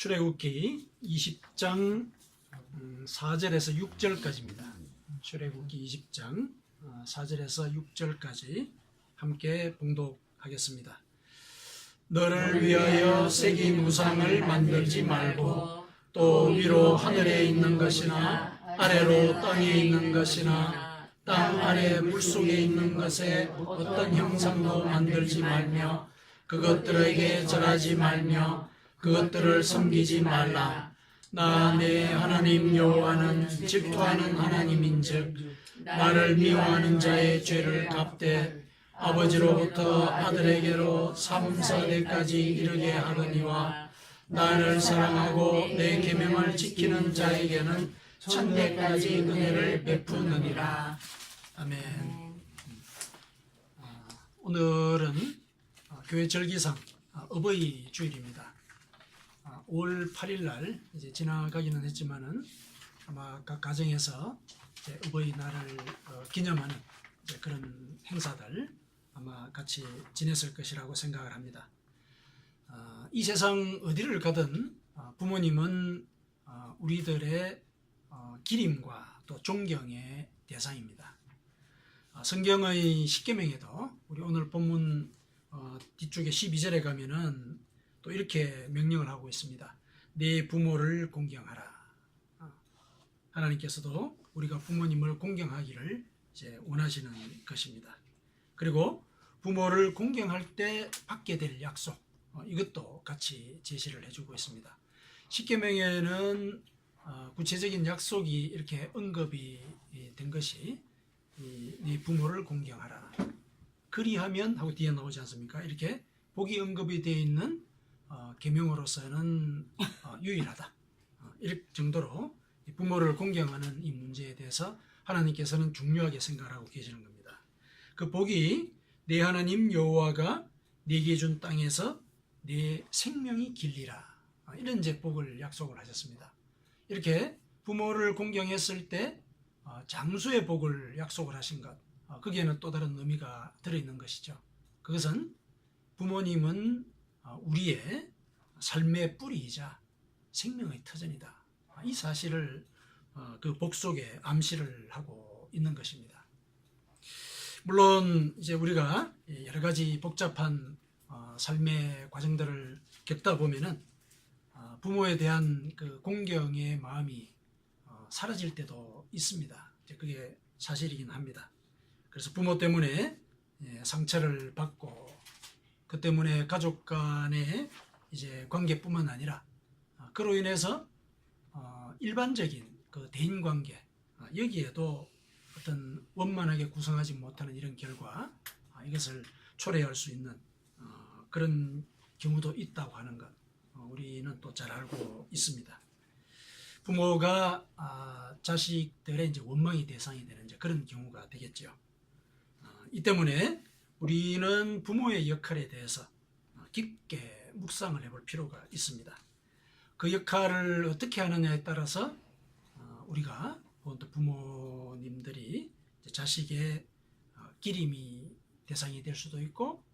출애굽기 20장 4절에서 6절까지입니다. 출애굽기 20장 4절에서 6절까지 함께 봉독하겠습니다. 너를 위하여 새긴 우상을 만들지 말고 또 위로 하늘에 있는 것이나 아래로 땅에 있는 것이나 땅 아래 물속에 있는 것에 어떤 형상도 만들지 말며 그것들에게 절하지 말며 그것들을 섬기지 말라. 나 내 하나님 여호와는 질투하는 하나님인즉 나를 미워하는 자의 죄를 갚되 아버지로부터 아들에게로 3, 4대까지 이르게 하거니와 나를 사랑하고 내 계명을 지키는 자에게는 1000대까지 은혜를 베푸느니라. 아멘. 오늘은 교회 절기상 어버이 주일입니다. 5월 8일 날 이제 지나가기는 했지만은 아마 각 가정에서 이제 어버이날을 기념하는 이제 그런 행사들 아마 같이 지냈을 것이라고 생각을 합니다. 이 세상 어디를 가든 부모님은 우리들의 기림과 또 존경의 대상입니다. 성경의 십계명에도 우리 오늘 본문 뒤쪽에 12절에 가면은 또 이렇게 명령을 하고 있습니다. 내 부모를 공경하라. 하나님께서도 우리가 부모님을 공경하기를 이제 원하시는 것입니다. 그리고 부모를 공경할 때 받게 될 약속, 이것도 같이 제시를 해주고 있습니다. 십계명에는 구체적인 약속이 이렇게 언급이 된 것이 네 부모를 공경하라. 그리하면 하고 뒤에 나오지 않습니까? 이렇게 복이 언급이 되어 있는 계명으로서는 유일하다. 이럴 정도로 부모를 공경하는 이 문제에 대해서 하나님께서는 중요하게 생각하고 계시는 겁니다. 그 복이 내 하나님 여호와가 네게 준 땅에서 내 생명이 길리라. 이런 이제 복을 약속을 하셨습니다. 이렇게 부모를 공경했을 때 장수의 복을 약속을 하신 것, 거기에는 또 다른 의미가 들어있는 것이죠. 그것은 부모님은 우리의 삶의 뿌리이자 생명의 터전이다. 이 사실을 그 복 속에 암시를 하고 있는 것입니다. 물론 이제 우리가 여러 가지 복잡한 삶의 과정들을 겪다 보면은 부모에 대한 그 공경의 마음이 사라질 때도 있습니다. 그게 사실이긴 합니다. 그래서 부모 때문에 상처를 받고 그 때문에 가족 간의 이제 관계뿐만 아니라 그로 인해서 일반적인 그 대인 관계 여기에도 어떤 원만하게 구성하지 못하는 이런 결과 이것을 초래할 수 있는 그런 경우도 있다고 하는 것 우리는 또 잘 알고 있습니다. 부모가 자식들의 이제 원망의 대상이 되는 이제 그런 경우가 되겠죠. 이 때문에 우리는 부모의 역할에 대해서 깊게 묵상을 해볼 필요가 있습니다. 그 역할을 어떻게 하느냐에 따라서 우리가 또 부모님들이 자식의 기림이 대상이 될 수도 있고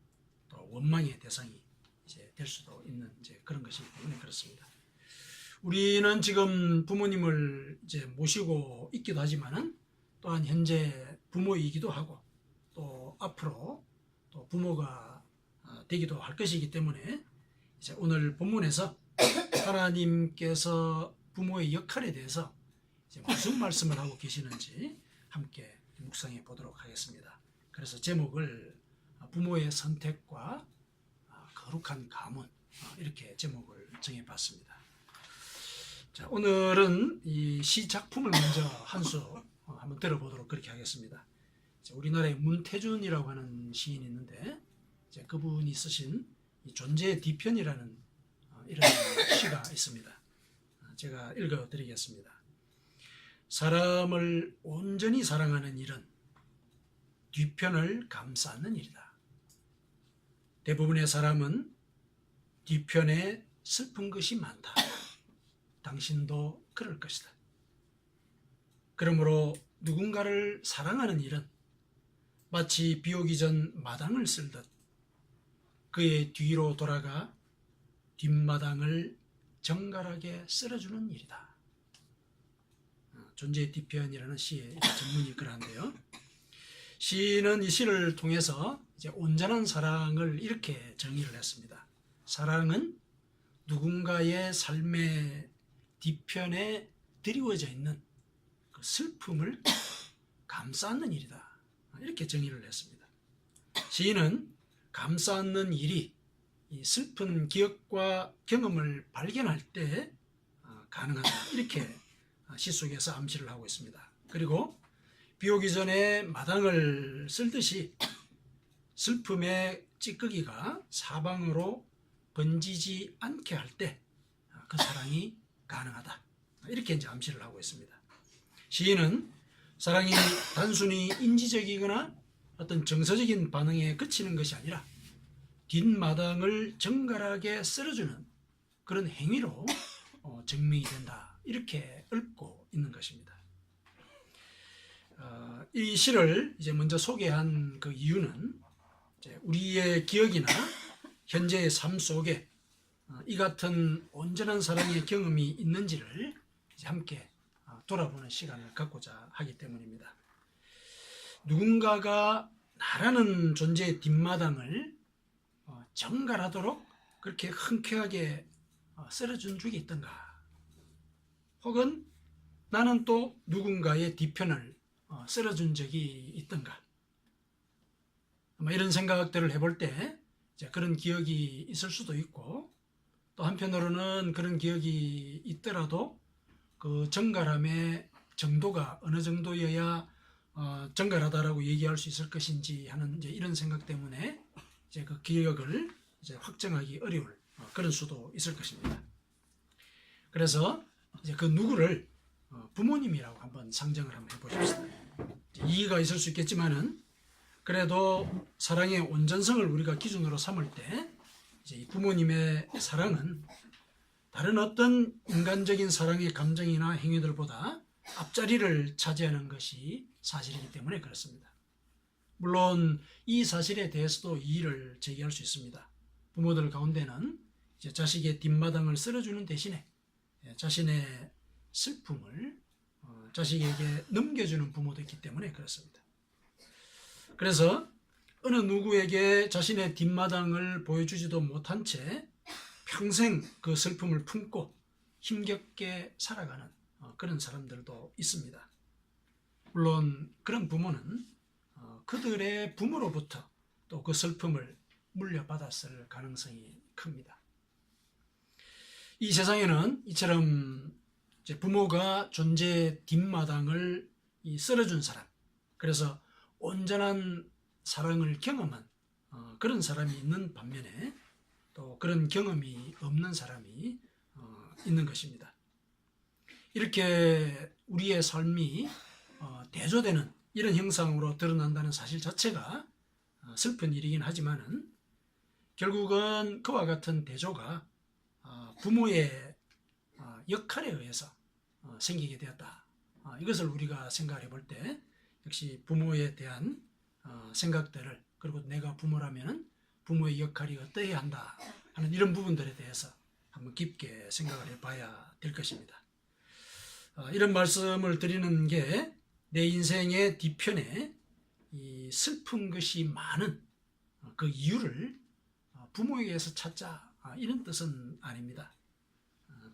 또 원망의 대상이 이제 될 수도 있는 이제 그런 것이기 때문에 그렇습니다. 우리는 지금 부모님을 이제 모시고 있기도 하지만은 또한 현재 부모이기도 하고 또 앞으로 또 부모가 되기도 할 것이기 때문에 이제 오늘 본문에서 하나님께서 부모의 역할에 대해서 이제 무슨 말씀을 하고 계시는지 함께 묵상해 보도록 하겠습니다. 그래서 제목을 부모의 선택과 거룩한 가문 이렇게 제목을 정해봤습니다. 자, 오늘은 이 시 작품을 먼저 한 수 한번 들어보도록 그렇게 하겠습니다. 우리나라에 문태준이라고 하는 시인이 있는데 그분이 쓰신 존재의 뒤편이라는 이런 시가 있습니다. 제가 읽어드리겠습니다. 사람을 온전히 사랑하는 일은 뒤편을 감싸는 일이다. 대부분의 사람은 뒤편에 슬픈 것이 많다. 당신도 그럴 것이다. 그러므로 누군가를 사랑하는 일은 마치 비 오기 전 마당을 쓸듯 그의 뒤로 돌아가 뒷마당을 정갈하게 쓸어주는 일이다. 존재의 뒤편이라는 시의 전문이 그러한데요. 시인은 이 시를 통해서 이제 온전한 사랑을 이렇게 정의를 했습니다. 사랑은 누군가의 삶의 뒤편에 드리워져 있는 그 슬픔을 감싸는 일이다. 이렇게 정의를 했습니다. 시인은 감싸는 일이 이 슬픈 기억과 경험을 발견할 때 가능하다. 이렇게 시 속에서 암시를 하고 있습니다. 그리고 비 오기 전에 마당을 쓸듯이 슬픔의 찌꺼기가 사방으로 번지지 않게 할 때 그 사랑이 가능하다. 이렇게 이제 암시를 하고 있습니다. 시인은 사랑이 단순히 인지적이거나 어떤 정서적인 반응에 그치는 것이 아니라 뒷마당을 정갈하게 쓸어주는 그런 행위로 증명이 된다. 이렇게 읊고 있는 것입니다. 이 시를 이제 먼저 소개한 그 이유는 이제 우리의 기억이나 현재의 삶 속에 이 같은 온전한 사랑의 경험이 있는지를 이제 함께 돌아보는 시간을 갖고자 하기 때문입니다. 누군가가 나라는 존재의 뒷마당을 정갈하도록 그렇게 흔쾌하게 쓸어준 적이 있던가? 혹은 나는 또 누군가의 뒤편을 쓸어준 적이 있던가? 이런 생각들을 해볼 때 그런 기억이 있을 수도 있고, 또 한편으로는 그런 기억이 있더라도 그 정갈함의 정도가 어느 정도여야 정갈하다라고 얘기할 수 있을 것인지 하는 이제 이런 생각 때문에 이제 그 기억을 이제 확정하기 어려울 그런 수도 있을 것입니다. 그래서 이제 그 누구를 부모님이라고 한번 상정을 한번 해보십시다. 이의가 있을 수 있겠지만은 그래도 사랑의 온전성을 우리가 기준으로 삼을 때 이제 이 부모님의 사랑은 다른 어떤 인간적인 사랑의 감정이나 행위들보다 앞자리를 차지하는 것이 사실이기 때문에 그렇습니다. 물론 이 사실에 대해서도 이의를 제기할 수 있습니다. 부모들 가운데는 이제 자식의 뒷마당을 쓸어주는 대신에 자신의 슬픔을 자식에게 넘겨주는 부모도 있기 때문에 그렇습니다. 그래서 어느 누구에게 자신의 뒷마당을 보여주지도 못한 채 평생 그 슬픔을 품고 힘겹게 살아가는 그런 사람들도 있습니다. 물론 그런 부모는 그들의 부모로부터 또 그 슬픔을 물려받았을 가능성이 큽니다. 이 세상에는 이처럼 이제 부모가 존재의 뒷마당을 쓸어준 사람, 그래서 온전한 사랑을 경험한 그런 사람이 있는 반면에 또 그런 경험이 없는 사람이 있는 것입니다. 이렇게 우리의 삶이 대조되는 이런 형상으로 드러난다는 사실 자체가 슬픈 일이긴 하지만은 결국은 그와 같은 대조가 부모의 역할에 의해서 생기게 되었다. 이것을 우리가 생각을 해볼 때 역시 부모에 대한 생각들을, 그리고 내가 부모라면 부모의 역할이 어떠해야 한다 하는 이런 부분들에 대해서 한번 깊게 생각을 해봐야 될 것입니다. 이런 말씀을 드리는 게 내 인생의 뒤편에 이 슬픈 것이 많은 그 이유를 부모에게서 찾자, 이런 뜻은 아닙니다.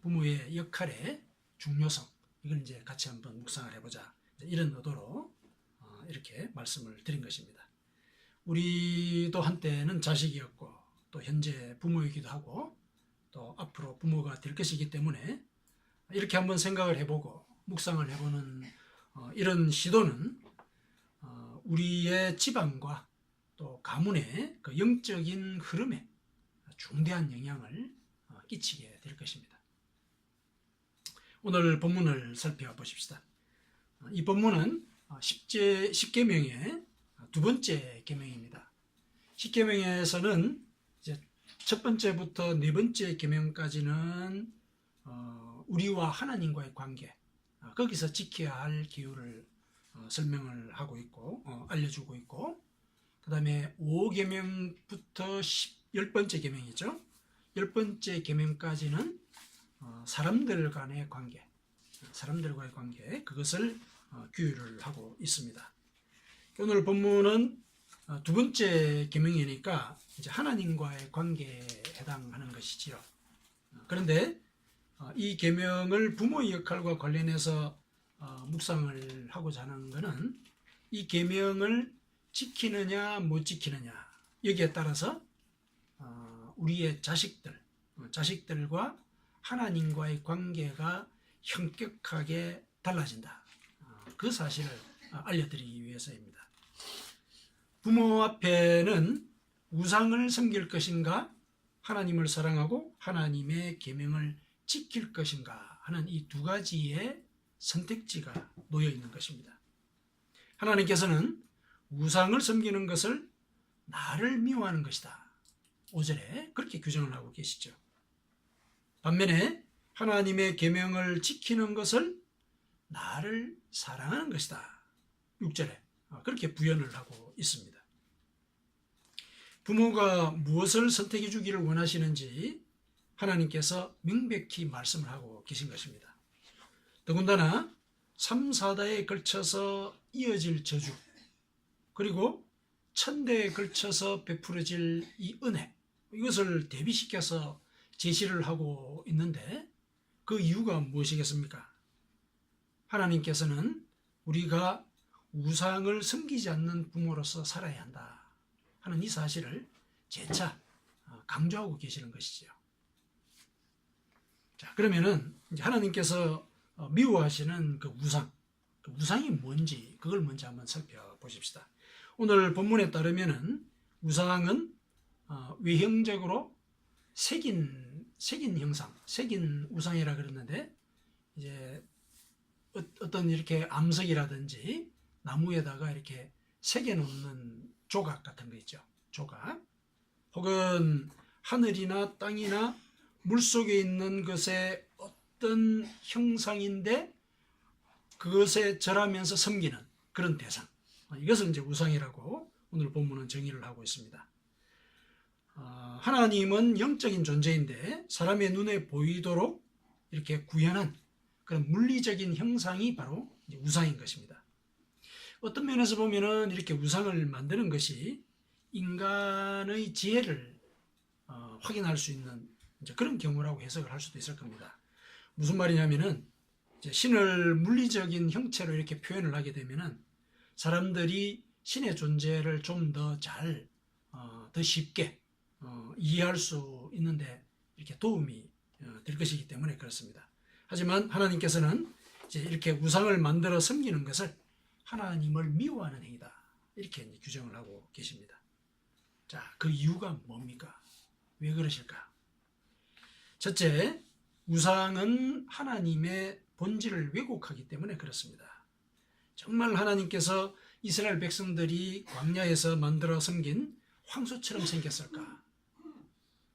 부모의 역할의 중요성, 이걸 이제 같이 한번 묵상을 해보자, 이런 의도로 이렇게 말씀을 드린 것입니다. 우리도 한때는 자식이었고 또 현재 부모이기도 하고 또 앞으로 부모가 될 것이기 때문에 이렇게 한번 생각을 해보고 묵상을 해보는 이런 시도는 우리의 집안과 또 가문의 그 영적인 흐름에 중대한 영향을 끼치게 될 것입니다. 오늘 본문을 살펴보십시다. 이 본문은 10계명의 두 번째 계명입니다. 10계명에서는 이제 첫 번째부터 네 번째 계명까지는 우리와 하나님과의 관계, 거기서 지켜야 할 기호를 설명을 하고 있고 알려주고 있고, 그 다음에 5계명부터 10번째 계명이죠. 10번째 계명까지는 사람들 간의 관계, 사람들과의 관계, 그것을 규율을 하고 있습니다. 오늘 본문은 두 번째 계명이니까 이제 하나님과의 관계에 해당하는 것이지요. 그런데 이 계명을 부모의 역할과 관련해서 묵상을 하고자 하는 것은 이 계명을 지키느냐 못 지키느냐 여기에 따라서 우리의 자식들과 하나님과의 관계가 현격하게 달라진다. 그 사실을 알려드리기 위해서입니다. 부모 앞에는 우상을 섬길 것인가, 하나님을 사랑하고 하나님의 계명을 지킬 것인가 하는 이 두 가지의 선택지가 놓여 있는 것입니다. 하나님께서는 우상을 섬기는 것을 나를 미워하는 것이다. 5절에 그렇게 규정을 하고 계시죠. 반면에 하나님의 계명을 지키는 것을 나를 사랑하는 것이다. 6절에 그렇게 부연을 하고 있습니다. 부모가 무엇을 선택해 주기를 원하시는지 하나님께서 명백히 말씀을 하고 계신 것입니다. 더군다나 3, 4대에 걸쳐서 이어질 저주, 그리고 1000대에 걸쳐서 베풀어질 이 은혜, 이것을 대비시켜서 제시를 하고 있는데 그 이유가 무엇이겠습니까? 하나님께서는 우리가 우상을 섬기지 않는 부모로서 살아야 한다 하는 이 사실을 재차 강조하고 계시는 것이죠. 자, 그러면은 이제 하나님께서 미워하시는 그 우상이 뭔지 그걸 먼저 한번 살펴보십시다. 오늘 본문에 따르면은 우상은 외형적으로 새긴 형상, 새긴 우상이라 그랬는데 이제 어떤 이렇게 암석이라든지 나무에다가 이렇게 새겨 놓는 조각 같은 거 있죠. 조각. 혹은 하늘이나 땅이나 물속에 있는 것의 어떤 형상인데 그것에 절하면서 섬기는 그런 대상. 이것을 이제 우상이라고 오늘 본문은 정의를 하고 있습니다. 하나님은 영적인 존재인데 사람의 눈에 보이도록 이렇게 구현한 그런 물리적인 형상이 바로 우상인 것입니다. 어떤 면에서 보면은 이렇게 우상을 만드는 것이 인간의 지혜를 확인할 수 있는 이제 그런 경우라고 해석을 할 수도 있을 겁니다. 무슨 말이냐면은 이제 신을 물리적인 형체로 이렇게 표현을 하게 되면은 사람들이 신의 존재를 좀 더 잘, 더 쉽게 이해할 수 있는데 이렇게 도움이 될 것이기 때문에 그렇습니다. 하지만 하나님께서는 이제 이렇게 우상을 만들어 섬기는 것을 하나님을 미워하는 행위다. 이렇게 이제 규정을 하고 계십니다. 자, 그 이유가 뭡니까? 왜 그러실까? 첫째, 우상은 하나님의 본질을 왜곡하기 때문에 그렇습니다. 정말 하나님께서 이스라엘 백성들이 광야에서 만들어 섬긴 황소처럼 생겼을까?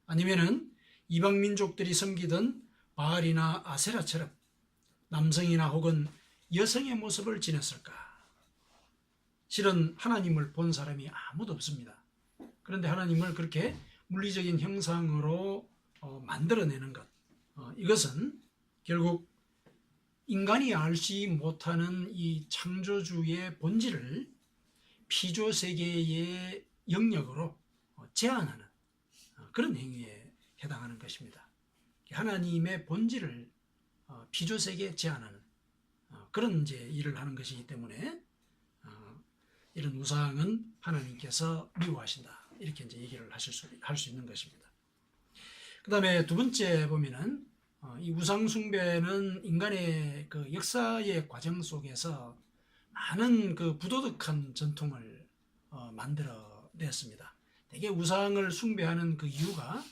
아니면은 이방 민족들이 섬기던 바알이나 아세라처럼 남성이나 혹은 여성의 모습을 지녔을까? 실은 하나님을 본 사람이 아무도 없습니다. 그런데 하나님을 그렇게 물리적인 형상으로 만들어내는 것, 이것은 결국 인간이 알지 못하는 이 창조주의 본질을 피조세계의 영역으로 제한하는 그런 행위에 해당하는 것입니다. 하나님의 본질을 피조세계에 제한하는 그런 이제 일을 하는 것이기 때문에 이런 우상은 하나님께서 미워하신다. 이렇게 이제 얘기를 할 수 있는 것입니다. 그 다음에 두 번째 보면은 이 우상 숭배는 인간의 그 역사의 과정 속에서 많은 그 부도덕한 전통을 만들어냈습니다. 대개 우상을 숭배하는 그 이유가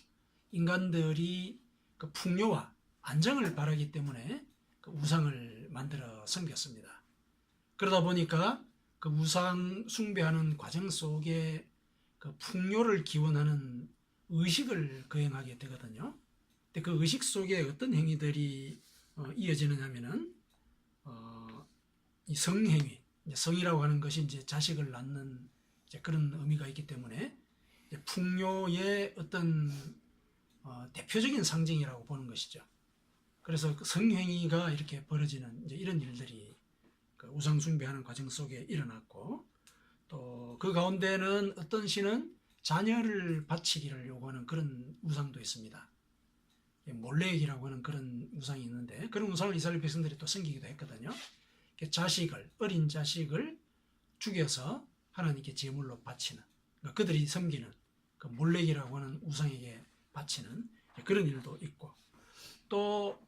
인간들이 그 풍요와 안정을 바라기 때문에 그 우상을 만들어 섬겼습니다. 그러다 보니까 그 우상 숭배하는 과정 속에 그 풍요를 기원하는 의식을 거행하게 되거든요. 근데 그 의식 속에 어떤 행위들이 이어지느냐면은 이 성행위, 성이라고 하는 것이 이제 자식을 낳는 이제 그런 의미가 있기 때문에 이제 풍요의 어떤 대표적인 상징이라고 보는 것이죠. 그래서 그 성행위가 이렇게 벌어지는 이제 이런 일들이 그 우상 숭배하는 과정 속에 일어났고, 또 그 가운데는 어떤 신은 자녀를 바치기를 요구하는 그런 우상도 있습니다. 몰렉이라고 하는 그런 우상이 있는데, 그런 우상을 이스라엘 백성들이 또 섬기기도 했거든요. 어린 자식을 죽여서 하나님께 제물로 바치는, 그러니까 그들이 섬기는 그 몰렉이라고 하는 우상에게 바치는 그런 일도 있고, 또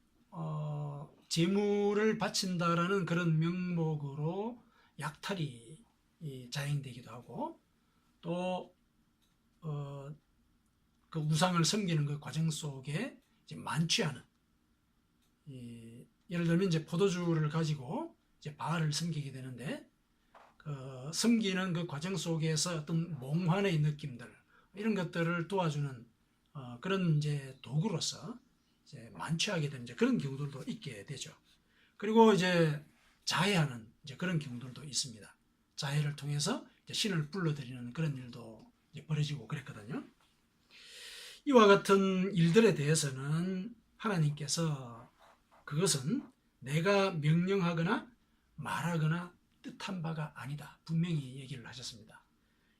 제물을 바친다라는 그런 명목으로 약탈이 자행되기도 하고, 또 그 우상을 섬기는 그 과정 속에 이제 만취하는, 예를 들면 이제 포도주를 가지고 이제 바알을 섬기게 되는데, 그 섬기는 그 과정 속에서 어떤 몽환의 느낌들, 이런 것들을 도와주는 그런 이제 도구로서 이제 만취하게 되는 이제 그런 경우들도 있게 되죠. 그리고 이제 자해하는 이제 그런 경우들도 있습니다. 자해를 통해서 이제 신을 불러들이는 그런 일도 이제 벌어지고 그랬거든요. 이와 같은 일들에 대해서는 하나님께서 그것은 내가 명령하거나 말하거나 뜻한 바가 아니다, 분명히 얘기를 하셨습니다.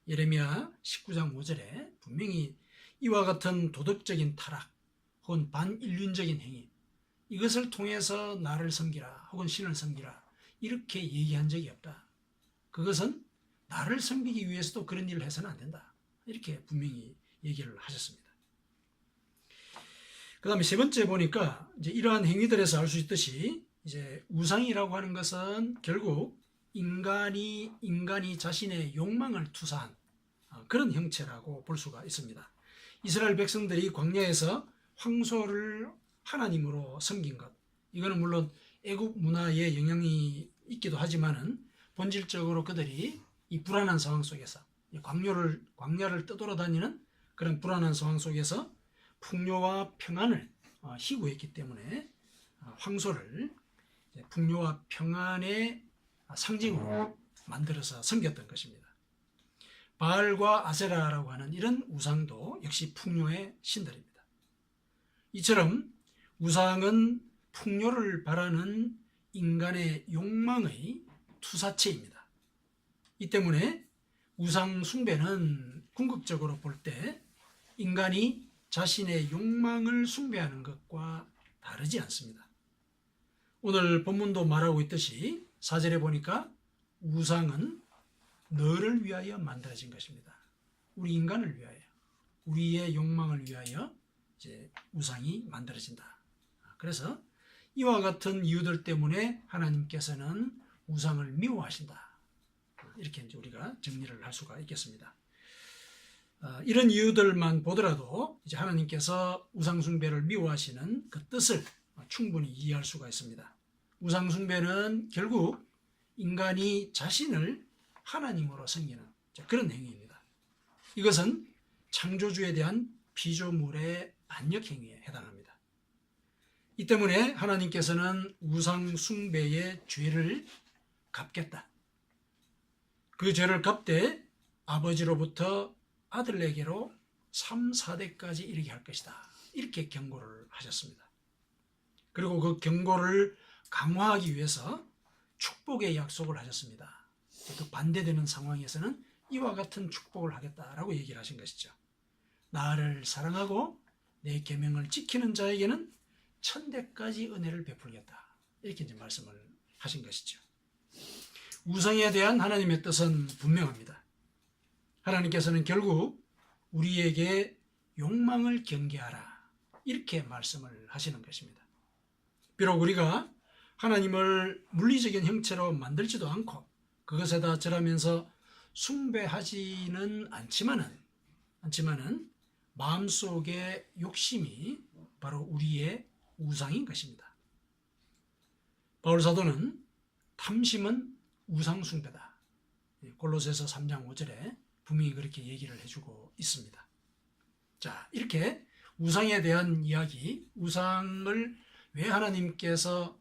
예레미야 19장 5절에 분명히 이와 같은 도덕적인 타락 혹은 반인륜적인 행위, 이것을 통해서 나를 섬기라 혹은 신을 섬기라 이렇게 얘기한 적이 없다. 그것은 나를 섬기기 위해서도 그런 일을 해서는 안 된다, 이렇게 분명히 얘기를 하셨습니다. 그 다음에 세 번째 보니까 이제 이러한 행위들에서 알 수 있듯이 이제 우상이라고 하는 것은 결국 인간이 자신의 욕망을 투사한 그런 형체라고 볼 수가 있습니다. 이스라엘 백성들이 광야에서 황소를 하나님으로 섬긴 것, 이거는 물론 애국 문화에 영향이 있기도 하지만은 본질적으로 그들이 이 불안한 상황 속에서 광야를 떠돌아다니는 그런 불안한 상황 속에서 풍요와 평안을 희구했기 때문에 황소를 풍요와 평안의 상징으로 만들어서 섬겼던 것입니다. 바알과 아세라라고 하는 이런 우상도 역시 풍요의 신들입니다. 이처럼 우상은 풍요를 바라는 인간의 욕망의 투사체입니다. 이 때문에 우상 숭배는 궁극적으로 볼 때 인간이 자신의 욕망을 숭배하는 것과 다르지 않습니다. 오늘 본문도 말하고 있듯이 4절에 보니까 우상은 너를 위하여 만들어진 것입니다. 우리 인간을 위하여, 우리의 욕망을 위하여 이제 우상이 만들어진다. 그래서 이와 같은 이유들 때문에 하나님께서는 우상을 미워하신다, 이렇게 이제 우리가 정리를 할 수가 있겠습니다. 이런 이유들만 보더라도 이제 하나님께서 우상 숭배를 미워하시는 그 뜻을 충분히 이해할 수가 있습니다. 우상 숭배는 결국 인간이 자신을 하나님으로 섬기는 그런 행위입니다. 이것은 창조주에 대한 피조물의 반역 행위에 해당합니다. 이 때문에 하나님께서는 우상 숭배의 죄를 갚겠다, 그 죄를 갚되 아버지로부터 아들에게로 3, 4대까지 이르게 할 것이다, 이렇게 경고를 하셨습니다. 그리고 그 경고를 강화하기 위해서 축복의 약속을 하셨습니다. 또 반대되는 상황에서는 이와 같은 축복을 하겠다라고 얘기를 하신 것이죠. 나를 사랑하고 내 계명을 지키는 자에게는 1000대까지 은혜를 베풀겠다, 이렇게 이제 말씀을 하신 것이죠. 우상에 대한 하나님의 뜻은 분명합니다. 하나님께서는 결국 우리에게 욕망을 경계하라, 이렇게 말씀을 하시는 것입니다. 비록 우리가 하나님을 물리적인 형체로 만들지도 않고 그것에다 절하면서 숭배하지는 않지만은 마음속의 욕심이 바로 우리의 우상인 것입니다. 바울 사도는 탐심은 우상 숭배다, 골로새서 3장 5절에 분명히 그렇게 얘기를 해주고 있습니다. 자, 이렇게 우상에 대한 이야기, 우상을 왜 하나님께서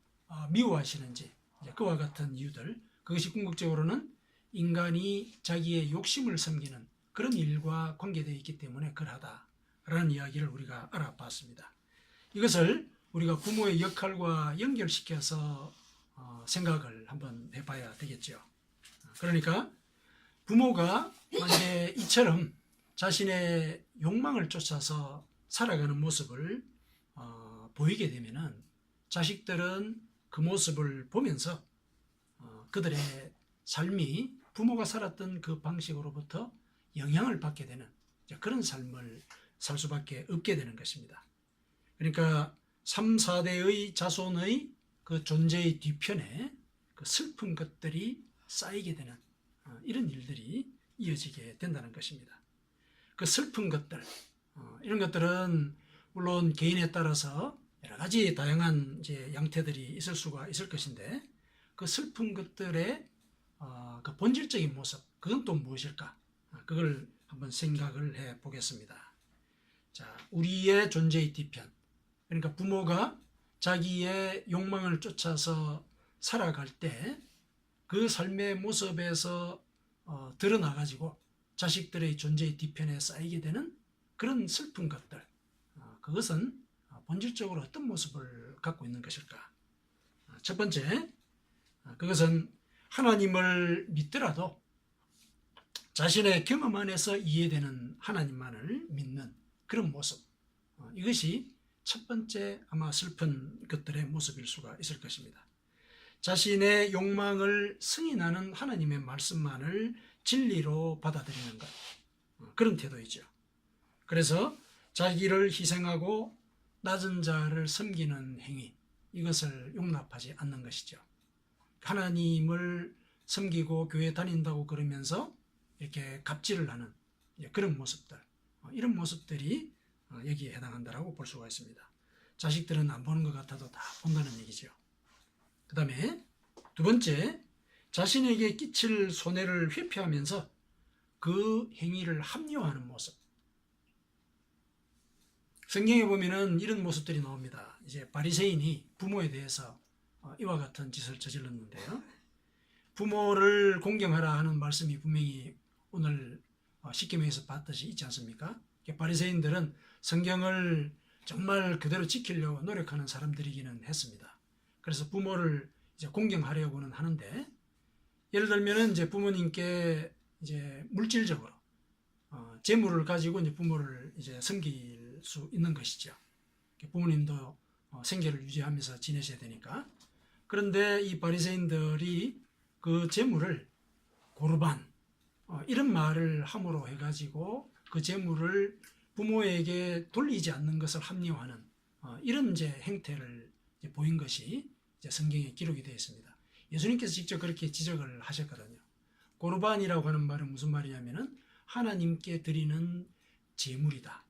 미워하시는지, 그와 같은 이유들, 그것이 궁극적으로는 인간이 자기의 욕심을 섬기는 그런 일과 관계되어 있기 때문에 그러하다라는 이야기를 우리가 알아봤습니다. 이것을 우리가 부모의 역할과 연결시켜서 생각을 한번 해봐야 되겠죠. 그러니까 부모가 만약에 이처럼 자신의 욕망을 쫓아서 살아가는 모습을 보이게 되면은 자식들은 그 모습을 보면서 그들의 삶이 부모가 살았던 그 방식으로부터 영향을 받게 되는 그런 삶을 살 수밖에 없게 되는 것입니다. 그러니까 3, 4대의 자손의 그 존재의 뒤편에 그 슬픈 것들이 쌓이게 되는 이런 일들이 이어지게 된다는 것입니다. 그 슬픈 것들, 이런 것들은 물론 개인에 따라서 여러 가지 다양한 이제 양태들이 있을 수가 있을 것인데 그 슬픈 것들의 그 본질적인 모습, 그건 또 무엇일까? 그걸 한번 생각을 해 보겠습니다. 자, 우리의 존재의 뒤편, 그러니까 부모가 자기의 욕망을 쫓아서 살아갈 때 그 삶의 모습에서 드러나가지고 자식들의 존재의 뒤편에 쌓이게 되는 그런 슬픈 것들, 그것은 본질적으로 어떤 모습을 갖고 있는 것일까? 첫 번째, 그것은 하나님을 믿더라도 자신의 경험 안에서 이해되는 하나님만을 믿는 그런 모습, 이것이 첫 번째 아마 슬픈 것들의 모습일 수가 있을 것입니다. 자신의 욕망을 승인하는 하나님의 말씀만을 진리로 받아들이는 것, 그런 태도이죠. 그래서 자기를 희생하고 낮은 자를 섬기는 행위, 이것을 용납하지 않는 것이죠. 하나님을 섬기고 교회 다닌다고 그러면서 이렇게 갑질을 하는 그런 모습들, 이런 모습들이 여기에 해당한다고 볼 수가 있습니다. 자식들은 안 보는 것 같아도 다 본다는 얘기죠. 그 다음에 두 번째, 자신에게 끼칠 손해를 회피하면서 그 행위를 합리화하는 모습. 성경에 보면은 이런 모습들이 나옵니다. 이제 바리새인이 부모에 대해서 이와 같은 짓을 저질렀는데요. 부모를 공경하라 하는 말씀이 분명히 오늘 십계명에서 봤듯이 있지 않습니까? 바리새인들은 성경을 정말 그대로 지키려고 노력하는 사람들이기는 했습니다. 그래서 부모를 이제 공경하려고는 하는데, 예를 들면은 이제 부모님께 이제 물질적으로 재물을 가지고 이제 부모를 이제 섬길 수 있는 것이죠. 부모님도 생계를 유지하면서 지내셔야 되니까. 그런데 이 바리새인들이 그 재물을 고르반, 이런 말을 함으로 해가지고 그 재물을 부모에게 돌리지 않는 것을 합리화하는 이런 이제 행태를 이제 보인 것이 이제 성경에 기록이 되어 있습니다. 예수님께서 직접 그렇게 지적을 하셨거든요. 고르반이라고 하는 말은 무슨 말이냐면은 하나님께 드리는 제물이다,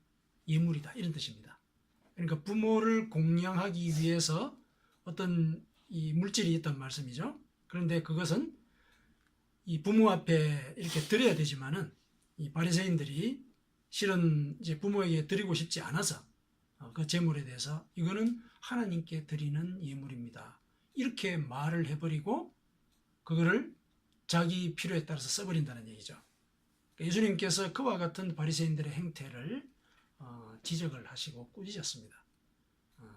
예물이다, 이런 뜻입니다. 그러니까 부모를 공양하기 위해서 어떤 이 물질이 있단 말씀이죠. 그런데 그것은 이 부모 앞에 이렇게 드려야 되지만은 이 바리새인들이 실은 이제 부모에게 드리고 싶지 않아서 그 제물에 대해서 이거는 하나님께 드리는 예물입니다, 이렇게 말을 해버리고 그거를 자기 필요에 따라서 써버린다는 얘기죠. 예수님께서 그와 같은 바리새인들의 행태를 지적을 하시고 꾸짖었습니다.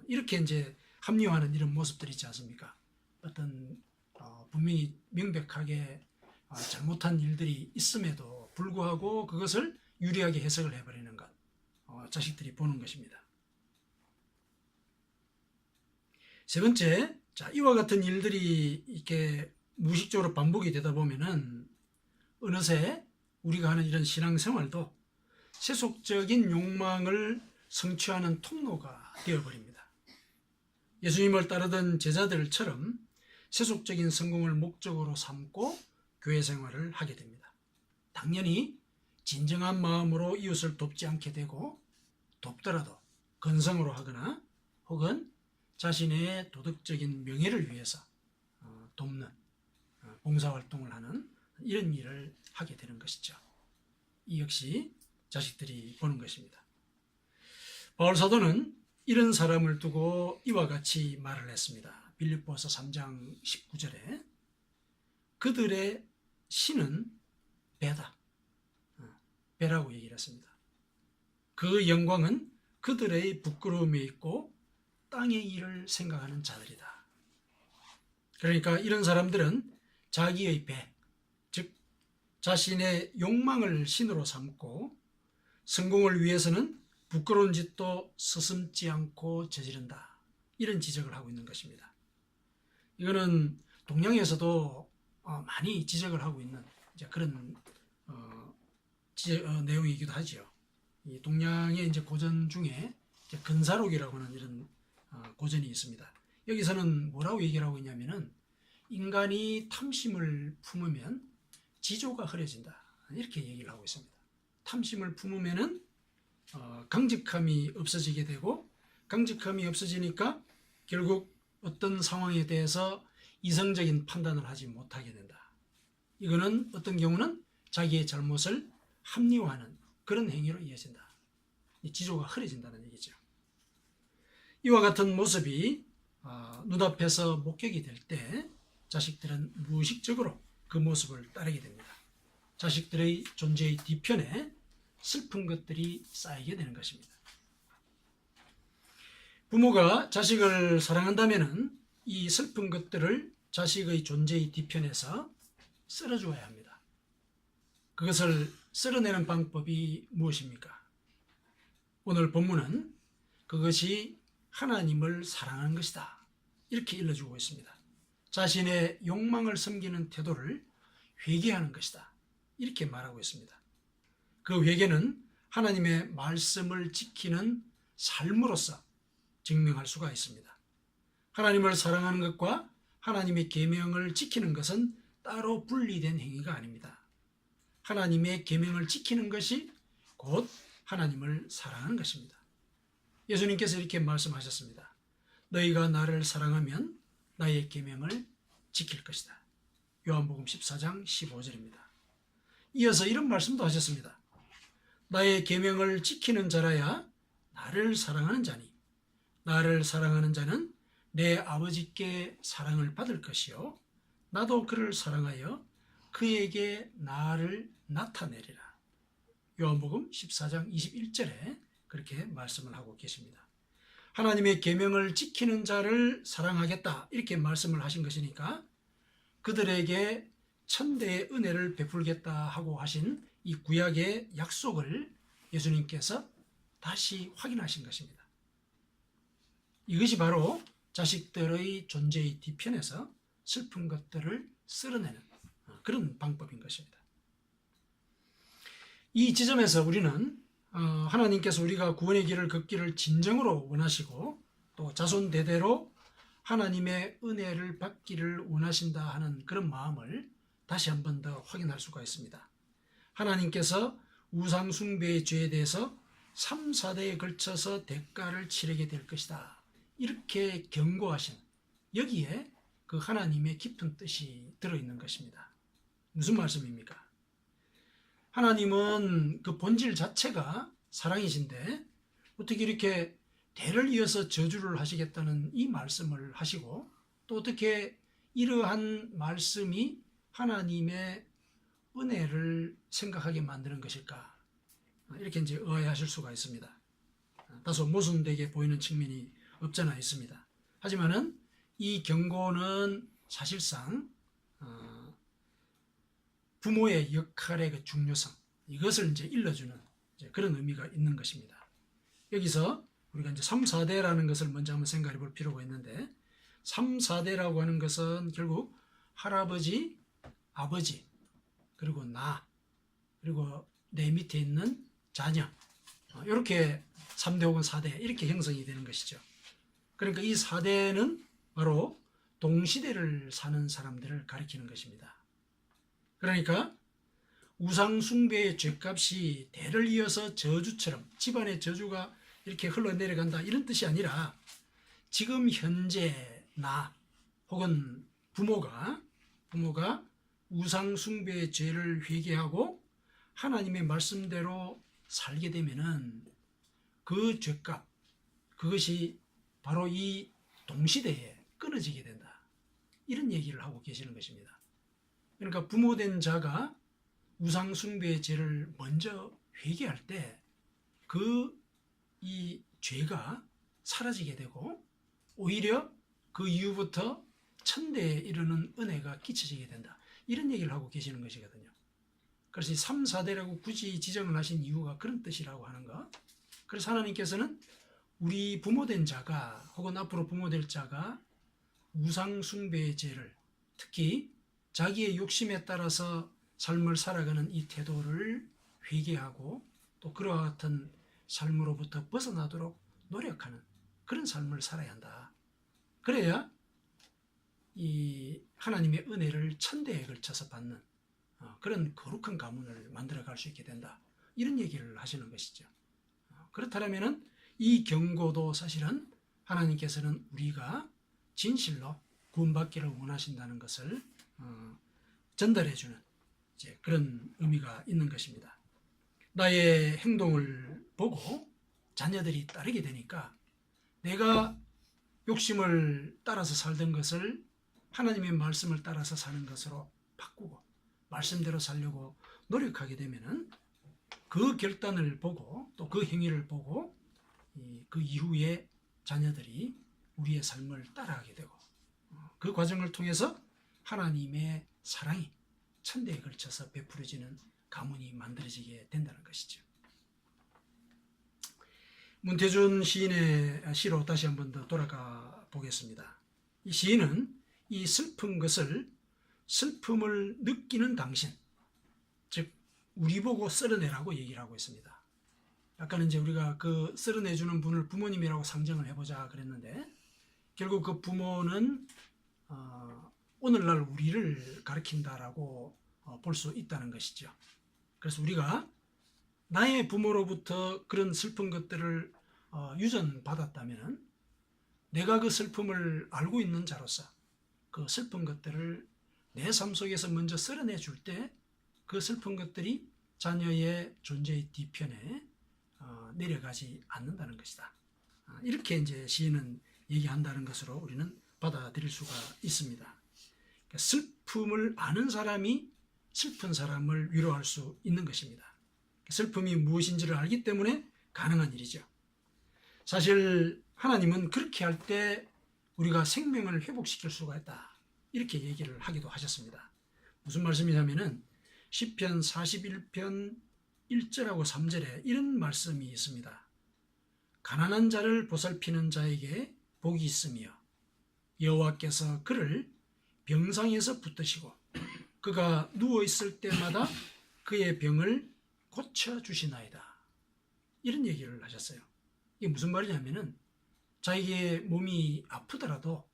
이렇게 이제 합리화하는 이런 모습들이 있지 않습니까? 어떤 분명히 명백하게 잘못한 일들이 있음에도 불구하고 그것을 유리하게 해석을 해버리는 것, 자식들이 보는 것입니다. 세 번째, 자, 이와 같은 일들이 이렇게 무의식적으로 반복이 되다 보면은 어느새 우리가 하는 이런 신앙생활도 세속적인 욕망을 성취하는 통로가 되어버립니다. 예수님을 따르던 제자들처럼 세속적인 성공을 목적으로 삼고 교회 생활을 하게 됩니다. 당연히 진정한 마음으로 이웃을 돕지 않게 되고, 돕더라도 건성으로 하거나 혹은 자신의 도덕적인 명예를 위해서 돕는 봉사활동을 하는 이런 일을 하게 되는 것이죠. 이 역시 자식들이 보는 것입니다. 바울 사도는 이런 사람을 두고 이와 같이 말을 했습니다. 빌립보서 3장 19절에 그들의 신은 배다, 배라고 얘기를 했습니다. 그 영광은 그들의 부끄러움에 있고 땅의 일을 생각하는 자들이다. 그러니까 이런 사람들은 자기의 배, 즉 자신의 욕망을 신으로 삼고 성공을 위해서는 부끄러운 짓도 서슴지 않고 저지른다. 이런 지적을 하고 있는 것입니다. 이거는 동양에서도 많이 지적을 하고 있는 이제 그런 내용이기도 하지요. 이 동양의 이제 고전 중에 이제 근사록이라고 하는 이런 고전이 있습니다. 여기서는 뭐라고 얘기를 하고 있냐면은 인간이 탐심을 품으면 지조가 흐려진다. 이렇게 얘기를 하고 있습니다. 탐심을 품으면은 강직함이 없어지게 되고 강직함이 없어지니까 결국 어떤 상황에 대해서 이성적인 판단을 하지 못하게 된다. 이거는 어떤 경우는 자기의 잘못을 합리화하는 그런 행위로 이어진다. 지조가 흐려진다는 얘기죠. 이와 같은 모습이 눈앞에서 목격이 될 때 자식들은 무의식적으로 그 모습을 따르게 됩니다. 자식들의 존재의 뒤편에 슬픈 것들이 쌓이게 되는 것입니다. 부모가 자식을 사랑한다면 이 슬픈 것들을 자식의 존재의 뒤편에서 쓸어주어야 합니다. 그것을 쓸어내는 방법이 무엇입니까? 오늘 본문은 그것이 하나님을 사랑하는 것이다. 이렇게 일러주고 있습니다. 자신의 욕망을 섬기는 태도를 회개하는 것이다. 이렇게 말하고 있습니다. 그 회개는 하나님의 말씀을 지키는 삶으로서 증명할 수가 있습니다. 하나님을 사랑하는 것과 하나님의 계명을 지키는 것은 따로 분리된 행위가 아닙니다. 하나님의 계명을 지키는 것이 곧 하나님을 사랑하는 것입니다. 예수님께서 이렇게 말씀하셨습니다. 너희가 나를 사랑하면 나의 계명을 지킬 것이다. 요한복음 14장 15절입니다. 이어서 이런 말씀도 하셨습니다. 나의 계명을 지키는 자라야 나를 사랑하는 자니 나를 사랑하는 자는 내 아버지께 사랑을 받을 것이요 나도 그를 사랑하여 그에게 나를 나타내리라. 요한복음 14장 21절에 그렇게 말씀을 하고 계십니다. 하나님의 계명을 지키는 자를 사랑하겠다 이렇게 말씀을 하신 것이니까 그들에게 천대의 은혜를 베풀겠다 하고 하신 이 구약의 약속을 예수님께서 다시 확인하신 것입니다. 이것이 바로 자식들의 존재의 뒤편에서 슬픈 것들을 쓸어내는 그런 방법인 것입니다. 이 지점에서 우리는 하나님께서 우리가 구원의 길을 걷기를 진정으로 원하시고 또 자손 대대로 하나님의 은혜를 받기를 원하신다 하는 그런 마음을 다시 한 번 더 확인할 수가 있습니다. 하나님께서 우상 숭배의 죄에 대해서 3, 4대에 걸쳐서 대가를 치르게 될 것이다. 이렇게 경고하신 여기에 그 하나님의 깊은 뜻이 들어있는 것입니다. 무슨 말씀입니까? 하나님은 그 본질 자체가 사랑이신데 어떻게 이렇게 대를 이어서 저주를 하시겠다는 이 말씀을 하시고 또 어떻게 이러한 말씀이 하나님의 은혜를 생각하게 만드는 것일까? 이렇게 이제 의아해하실 수가 있습니다. 다소 모순되게 보이는 측면이 없잖아 있습니다. 하지만은 이 경고는 사실상 부모의 역할의 그 중요성 이것을 이제 일러주는 이제 그런 의미가 있는 것입니다. 여기서 우리가 이제 3, 4대라는 것을 먼저 한번 생각해 볼 필요가 있는데 3, 4대라고 하는 것은 결국 할아버지, 아버지, 그리고 나, 그리고 내 밑에 있는 자녀 이렇게 3대 혹은 4대 이렇게 형성이 되는 것이죠. 그러니까 이 4대는 바로 동시대를 사는 사람들을 가리키는 것입니다. 그러니까 우상 숭배의 죄값이 대를 이어서 저주처럼 집안의 저주가 이렇게 흘러내려간다 이런 뜻이 아니라 지금 현재 나 혹은 부모가 우상 숭배의 죄를 회개하고 하나님의 말씀대로 살게 되면은 그 죄값 그것이 바로 이 동시대에 끊어지게 된다. 이런 얘기를 하고 계시는 것입니다. 그러니까 부모된 자가 우상 숭배의 죄를 먼저 회개할 때 그 이 죄가 사라지게 되고 오히려 그 이후부터 천대에 이르는 은혜가 끼쳐지게 된다. 이런 얘기를 하고 계시는 것이거든요. 그래서 3, 4대라고 굳이 지정을 하신 이유가 그런 뜻이라고 하는 거. 그래서 하나님께서는 우리 부모된 자가 혹은 앞으로 부모될 자가 우상 숭배의 죄를, 특히 자기의 욕심에 따라서 삶을 살아가는 이 태도를 회개하고 또 그와 같은 삶으로부터 벗어나도록 노력하는 그런 삶을 살아야 한다. 그래야 이 하나님의 은혜를 천대에 걸쳐서 받는 그런 거룩한 가문을 만들어갈 수 있게 된다. 이런 얘기를 하시는 것이죠. 그렇다면 이 경고도 사실은 하나님께서는 우리가 진실로 구원받기를 원하신다는 것을 전달해주는 그런 의미가 있는 것입니다. 나의 행동을 보고 자녀들이 따르게 되니까 내가 욕심을 따라서 살던 것을 하나님의 말씀을 따라서 사는 것으로 바꾸고 말씀대로 살려고 노력하게 되면은 그 결단을 보고 또 그 행위를 보고 그 이후에 자녀들이 우리의 삶을 따라하게 되고 그 과정을 통해서 하나님의 사랑이 천대에 걸쳐서 베풀어지는 가문이 만들어지게 된다는 것이죠. 문태준 시인의 시로 다시 한 번 더 돌아가 보겠습니다. 이 시인은 이 슬픈 것을 슬픔을 느끼는 당신, 즉 우리 보고 쓸어내라고 얘기를 하고 있습니다. 약간 이제 우리가 그 쓸어내주는 분을 부모님이라고 상정을 해보자 그랬는데 결국 그 부모는 오늘날 우리를 가리킨다라고 볼 수 있다는 것이죠. 그래서 우리가 나의 부모로부터 그런 슬픈 것들을 유전받았다면 내가 그 슬픔을 알고 있는 자로서 그 슬픈 것들을 내 삶 속에서 먼저 쓸어내 줄 때 그 슬픈 것들이 자녀의 존재의 뒤편에 내려가지 않는다는 것이다. 이렇게 이제 시인은 얘기한다는 것으로 우리는 받아들일 수가 있습니다. 그러니까 슬픔을 아는 사람이 슬픈 사람을 위로할 수 있는 것입니다. 슬픔이 무엇인지를 알기 때문에 가능한 일이죠. 사실 하나님은 그렇게 할 때 우리가 생명을 회복시킬 수가 있다. 이렇게 얘기를 하기도 하셨습니다. 무슨 말씀이냐면은 시편 41편 1절하고 3절에 이런 말씀이 있습니다. 가난한 자를 보살피는 자에게 복이 있으며 여호와께서 그를 병상에서 붙드시고 그가 누워있을 때마다 그의 병을 고쳐주시나이다. 이런 얘기를 하셨어요. 이게 무슨 말이냐면은 자기의 몸이 아프더라도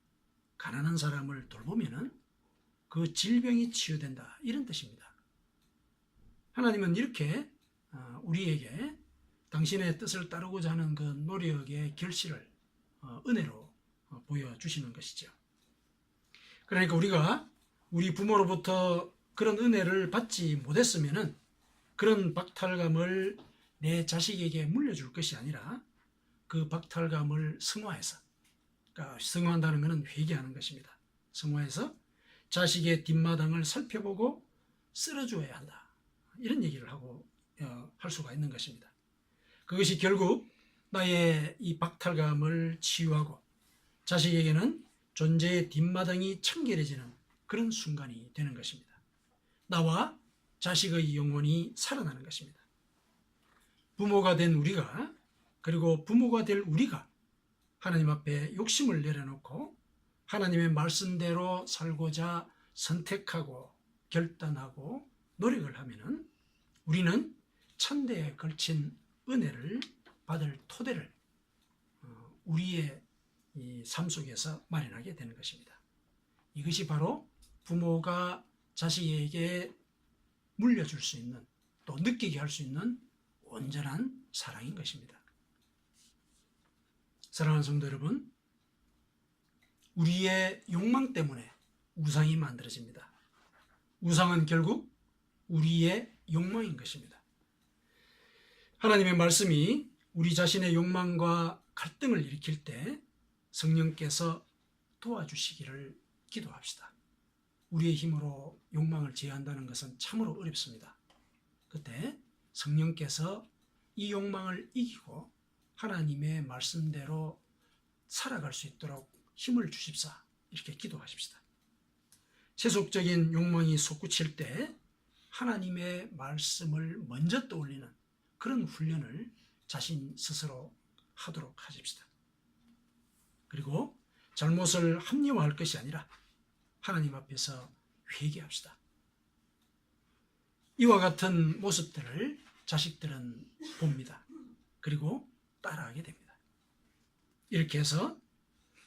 가난한 사람을 돌보면은 그 질병이 치유된다. 이런 뜻입니다. 하나님은 이렇게 우리에게 당신의 뜻을 따르고자 하는 그 노력의 결실을 은혜로 보여주시는 것이죠. 그러니까 우리가 우리 부모로부터 그런 은혜를 받지 못했으면은 그런 박탈감을 내 자식에게 물려줄 것이 아니라 그 박탈감을 승화해서, 그러니까 승화한다는 것은 회개하는 것입니다. 승화해서 자식의 뒷마당을 살펴보고 쓸어주어야 한다. 이런 얘기를 하고 할 수가 있는 것입니다. 그것이 결국 나의 이 박탈감을 치유하고 자식에게는 존재의 뒷마당이 청결해지는 그런 순간이 되는 것입니다. 나와 자식의 영혼이 살아나는 것입니다. 부모가 된 우리가, 그리고 부모가 될 우리가 하나님 앞에 욕심을 내려놓고 하나님의 말씀대로 살고자 선택하고 결단하고 노력을 하면은 우리는 천대에 걸친 은혜를 받을 토대를 우리의 이 삶 속에서 마련하게 되는 것입니다. 이것이 바로 부모가 자식에게 물려줄 수 있는, 또 느끼게 할 수 있는 온전한 사랑인 것입니다. 사랑하는 성도 여러분, 우리의 욕망 때문에 우상이 만들어집니다. 우상은 결국 우리의 욕망인 것입니다. 하나님의 말씀이 우리 자신의 욕망과 갈등을 일으킬 때 성령께서 도와주시기를 기도합시다. 우리의 힘으로 욕망을 제어한다는 것은 참으로 어렵습니다. 그때 성령께서 이 욕망을 이기고 하나님의 말씀대로 살아갈 수 있도록 힘을 주십사. 이렇게 기도하십시다. 세속적인 욕망이 솟구칠 때 하나님의 말씀을 먼저 떠올리는 그런 훈련을 자신 스스로 하도록 하십시다. 그리고 잘못을 합리화할 것이 아니라 하나님 앞에서 회개합시다. 이와 같은 모습들을 자식들은 봅니다. 그리고 따라하게 됩니다. 이렇게 해서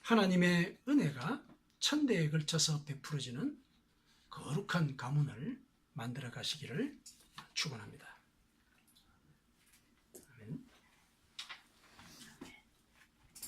하나님의 은혜가 천대에 걸쳐서 베풀어지는 거룩한 가문을 만들어 가시기를 축원합니다.